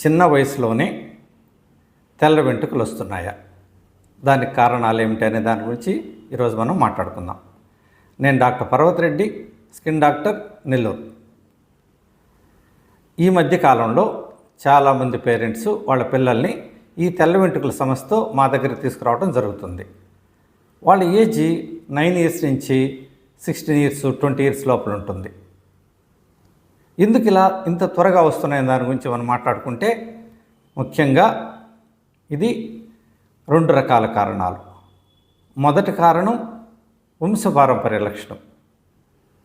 చిన్న వయసులోనే తెల్ల వెంట్రుకలు వస్తున్నాయా? దానికి కారణాలు ఏమిటి అనే దాని గురించి ఈరోజు మనం మాట్లాడుకుందాం. నేను doctor Parvat Reddy, skin doctor, Nellore. ఈ మధ్య కాలంలో చాలామంది పేరెంట్స్ వాళ్ళ పిల్లల్ని ఈ తెల్ల వెంట్రుకల సమస్యతో మా దగ్గరికి తీసుకురావడం జరుగుతుంది. వాళ్ళ ఏజ్ 9 ఇయర్స్ నుంచి 16 ఇయర్స్ 20 ఇయర్స్ లోపల ఉంటుంది. ఎందుకు ఇలా ఇంత త్వరగా వస్తున్నాయని దాని గురించి మనం మాట్లాడుకుంటే, ముఖ్యంగా ఇది 2 రకాల కారణాలు. మొదటి కారణం వంశపారంపర్య లక్షణం.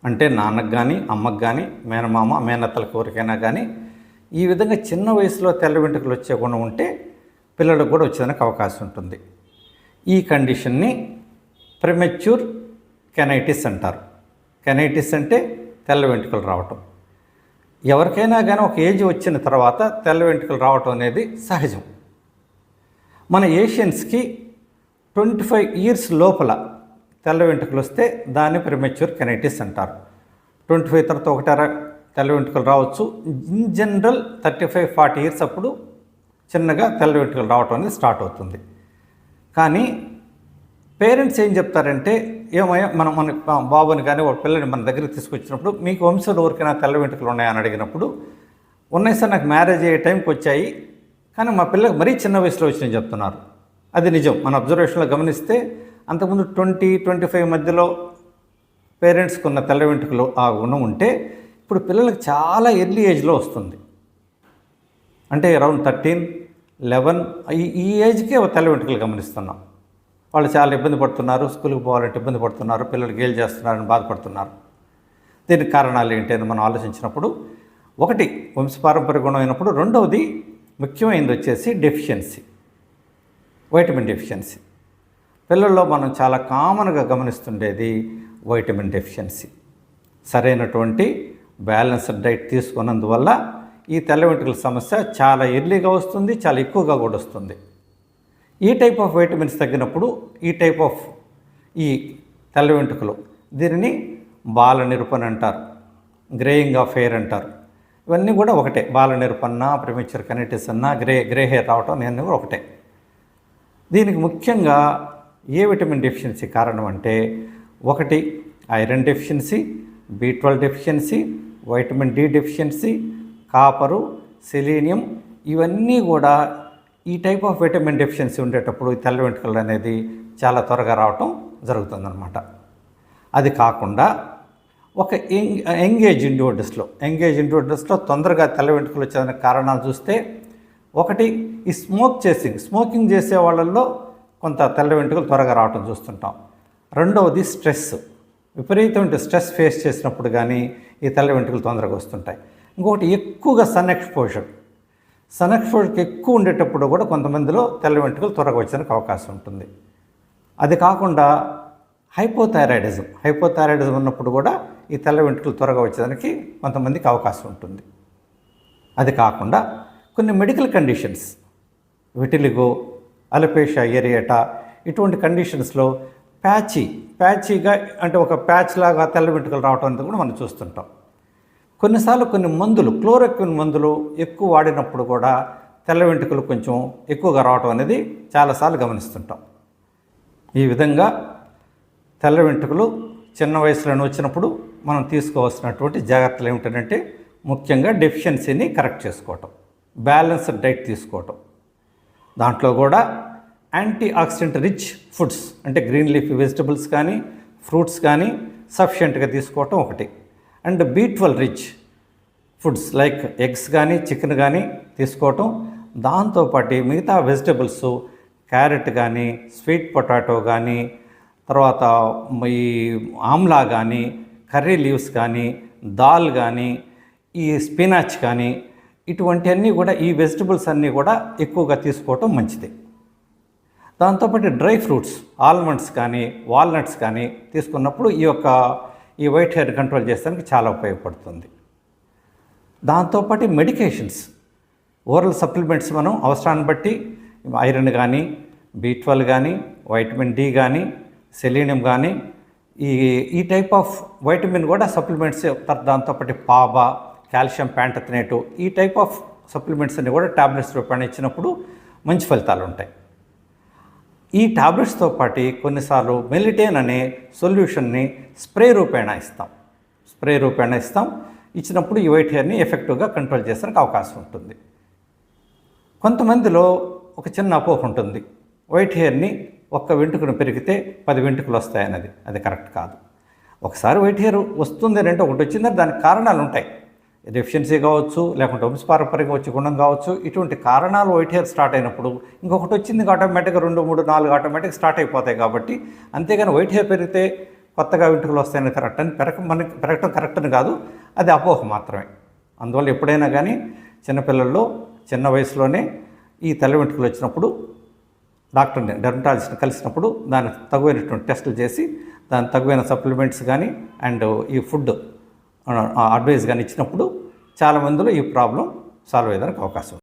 అంటే నాన్నకు కానీ, అమ్మకు కానీ, మేనమామ, మేనత్తలకు ఎవరికైనా కానీ ఈ విధంగా చిన్న వయసులో తెల్ల వెంట్రుకలు వచ్చే గుణం ఉంటే పిల్లలకు కూడా వచ్చేదానికి అవకాశం ఉంటుంది. ఈ కండిషన్ని ప్రిమెచ్యూర్ కెనైటిస్ అంటారు. కెనైటిస్ అంటే తెల్ల వెంట్రుకలు రావటం. ఎవరికైనా కానీ ఒక ఏజ్ వచ్చిన తర్వాత తెల్ల వెంట్రుకలు రావటం అనేది సహజం. మన ఏషియన్స్కి 25 ఇయర్స్ లోపల తెల్ల వెంట్రుకలు వస్తే దాన్ని ప్రిమెచ్యూర్ కెనైటిస్ అంటారు. 25 తర్వాత ఒకటారా తెల్ల వెంట్రుకలు రావచ్చు. ఇన్ జనరల్ 35-40 ఇయర్స్ అప్పుడు చిన్నగా తెల్ల వెంట్రుకలు రావటం అనేది స్టార్ట్ అవుతుంది. కానీ పేరెంట్స్ ఏం చెప్తారంటే, ఏమయ్యా మన బాబుని కానీ ఒక పిల్లని మన దగ్గరికి తీసుకొచ్చినప్పుడు మీకు వంశంలో ఎవరికైనా తెల్ల వెంట్రుకలు ఉన్నాయని అడిగినప్పుడు, ఉన్నాయి సార్, నాకు మ్యారేజ్ అయ్యే టైంకి వచ్చాయి, కానీ మా పిల్లలకు మరీ చిన్న వయసులో వచ్చినాయని చెప్తున్నారు. అది నిజం. మన అబ్జర్వేషన్లో గమనిస్తే అంతకుముందు 20-25 మధ్యలో పేరెంట్స్కి ఉన్న తెల్ల వెంట్రుకలు ఆ గుణం ఉంటే ఇప్పుడు పిల్లలకు చాలా ఎర్లీ ఏజ్లో వస్తుంది. అంటే అరౌండ్ 13-11 ఈ ఏజ్కే తెల్ల వెంట్రుకలు గమనిస్తున్నాం. వాళ్ళు చాలా ఇబ్బంది పడుతున్నారు, స్కూల్కి పోవాలంటే ఇబ్బంది పడుతున్నారు, పిల్లలు గేలు చేస్తున్నారని బాధపడుతున్నారు. దీనికి కారణాలు ఏంటి అని మనం ఆలోచించినప్పుడు, ఒకటి వంశపారంపర్య గుణం అయినప్పుడు, రెండవది ముఖ్యమైనది వచ్చేసి డెఫిషియన్సీ, వైటమిన్ డెఫిషియన్సీ. పిల్లల్లో మనం చాలా కామన్గా గమనిస్తుండేది వైటమిన్ డెఫిషియన్సీ. సరైనటువంటి బ్యాలెన్స్డ్ డైట్ తీసుకున్నందువల్ల ఈ తెల్ల వెంట్రుకల సమస్య చాలా ఎర్లీగా వస్తుంది, చాలా ఎక్కువగా కూడా వస్తుంది. ఈ టైప్ ఆఫ్ వైటమిన్స్ తగ్గినప్పుడు ఈ టైప్ ఆఫ్ ఈ తెల్ల వెంట్రుకలు, దీనిని బాల నిరూపణ అంటారు, గ్రేయింగ్ ఆఫ్ హెయిర్ అంటారు. ఇవన్నీ కూడా ఒకటే. బాల నిరూపణ, ప్రిమెచ్యూర్ కెనైటిస్ అన్న, గ్రే హెయిర్ రావటం అన్నీ కూడా ఒకటే. దీనికి ముఖ్యంగా ఏ విటమిన్ డెఫిషియన్సీ కారణం అంటే, ఒకటి iron deficiency, B12 deficiency, vitamin D deficiency, copper, selenium, ఇవన్నీ కూడా ఈ టైప్ ఆఫ్ విటమిన్ డెఫిషియన్సీ ఉండేటప్పుడు ఈ తెల్ల వెంట్రుకలు అనేది చాలా త్వరగా రావటం జరుగుతుందన్నమాట. అది కాకుండా ఒక యంగేజ్ ఇండివిడ్యూస్లో తొందరగా తెల్ల వెంట్రుకలు వచ్చేదానికి కారణాలు చూస్తే, ఒకటి ఈ స్మోకింగ్ చేసే వాళ్ళల్లో కొంత తెల్ల వెంట్రుకలు త్వరగా రావటం చూస్తుంటాం. రెండవది స్ట్రెస్, విపరీతమైన స్ట్రెస్ ఫేస్ చేసినప్పుడు కానీ ఈ తెల్ల వెంట్రుకలు తొందరగా వస్తుంటాయి. ఇంకొకటి ఎక్కువగా సన్ ఎక్స్పోజర్కి ఎక్కువ ఉండేటప్పుడు కూడా కొంతమందిలో తెల్ల వెంట్రుకలు త్వరగా వచ్చేందుకు అవకాశం ఉంటుంది. అది కాకుండా హైపోథైరాయిడిజం ఉన్నప్పుడు కూడా ఈ తెల్ల వెంట్రుకలు త్వరగా వచ్చేదానికి కొంతమందికి అవకాశం ఉంటుంది. అది కాకుండా కొన్ని medical conditions, vitiligo, alopecia areata, ఇటువంటి కండిషన్స్లో ప్యాచీగా అంటే ఒక ప్యాచ్ లాగా తెల్ల వెంట్రుకలు రావటం అనేది కూడా మనం చూస్తుంటాం. కొన్నిసార్లు కొన్ని మందులు, క్లోరోక్విన్ మందులు ఎక్కువ వాడినప్పుడు కూడా తెల్ల వెంట్రుకలు కొంచెం ఎక్కువగా రావటం అనేది చాలాసార్లు గమనిస్తుంటాం. ఈ విధంగా తెల్ల వెంట్రుకలు చిన్న వయసులోనే వచ్చినప్పుడు మనం తీసుకోవాల్సినటువంటి జాగ్రత్తలు ఏమిటంటే, ముఖ్యంగా డెఫిషియన్సీని కరెక్ట్ చేసుకోవటం, బ్యాలెన్స్డ్ డైట్ తీసుకోవటం, దాంట్లో కూడా యాంటీ ఆక్సిడెంట్ రిచ్ ఫుడ్స్ అంటే గ్రీన్ లీఫీ వెజిటబుల్స్ కానీ, ఫ్రూట్స్ కానీ సఫిషియెంట్గా తీసుకోవటం ఒకటి. And B12 rich foods like eggs కానీ, చికెన్ కానీ తీసుకోవటం. దాంతోపాటు మిగతా వెజిటబుల్స్, క్యారెట్ కానీ, స్వీట్ పొటాటో కానీ, తర్వాత ఈ ఆమ్లా కానీ, కర్రీ లీవ్స్ కానీ, దాల్ కానీ, ఈ స్పినాచ్ కానీ, ఇటువంటి అన్నీ కూడా, ఈ వెజిటబుల్స్ అన్నీ కూడా ఎక్కువగా తీసుకోవటం మంచిది. దాంతోపాటు డ్రై ఫ్రూట్స్, ఆల్మండ్స్ కానీ, వాల్నట్స్ కానీ తీసుకున్నప్పుడు ఈ వైట్ హెయిర్ కంట్రోల్ చేసేందుకు చాలా ఉపయోగపడుతుంది. దాంతోపాటు మెడికేషన్స్, ఓరల్ సప్లిమెంట్స్ మనం అవసరాన్ని బట్టి ఐరన్ కానీ, B12 కానీ, వైటమిన్ D కానీ, సెలీనియం కానీ, ఈ టైప్ ఆఫ్ వైటమిన్ కూడా సప్లిమెంట్స్, దాంతోపాటు పాబా, కాల్షియం ప్యాంటథనేటు, ఈ టైప్ ఆఫ్ సప్లిమెంట్స్ అన్ని కూడా టాబ్లెట్స్ రూపాయన ఇచ్చినప్పుడు మంచి ఫలితాలు ఉంటాయి. ఈ టాబ్లెట్స్తో పాటు కొన్నిసార్లు మెలిటేన్ అనే సొల్యూషన్ని స్ప్రే రూపేణ ఇస్తాం. ఇచ్చినప్పుడు ఈ వైట్ హెయిర్ని ఎఫెక్టివ్గా కంట్రోల్ చేసడానికి అవకాశం ఉంటుంది. కొంతమందిలో ఒక చిన్న అపోహ ఉంటుంది, వైట్ హెయిర్ని ఒక్క వెంట్రుకను పెరిగితే 10 వెంట్రుకలు వస్తాయన్నది. అది కరెక్ట్ కాదు. ఒకసారి వైట్ హెయిర్ వస్తుంది అంటే ఒకటి వచ్చిందంటే దానికి కారణాలు ఉంటాయి. డెఫిషియన్సీ కావచ్చు, లేకుంటే వంశపారంపర్యంగా వచ్చే గుణం కావచ్చు. ఇటువంటి కారణాలు వైట్ హెయిర్ స్టార్ట్ అయినప్పుడు ఇంకొకటి వచ్చింది ఆటోమేటిక్గా 2, 3, 4 ఆటోమేటిక్ స్టార్ట్ అయిపోతాయి. కాబట్టి అంతేగాని వైట్ హెయిర్ పెరిగితే కొత్తగా వెంట్రుకలు వస్తాయని మనకి పెరగటం కరెక్ట్ అని కాదు, అది అపోహ మాత్రమే. అందువల్ల ఎప్పుడైనా కానీ చిన్నపిల్లల్లో చిన్న వయసులోనే ఈ తెల్ల వెంట్రుకలు వచ్చినప్పుడు డాక్టర్ని, డెర్మటాలజిస్ట్ని కలిసినప్పుడు దానికి తగువైనటువంటి టెస్టులు చేసి దానికి తగువైన సప్లిమెంట్స్ కానీ అండ్ ఈ ఫుడ్ అడ్వైస్ కానీ ఇచ్చినప్పుడు చాలా మందిలో ఈ ప్రాబ్లం సాల్వ్ అయ్యేదానికి అవకాశం ఉంది.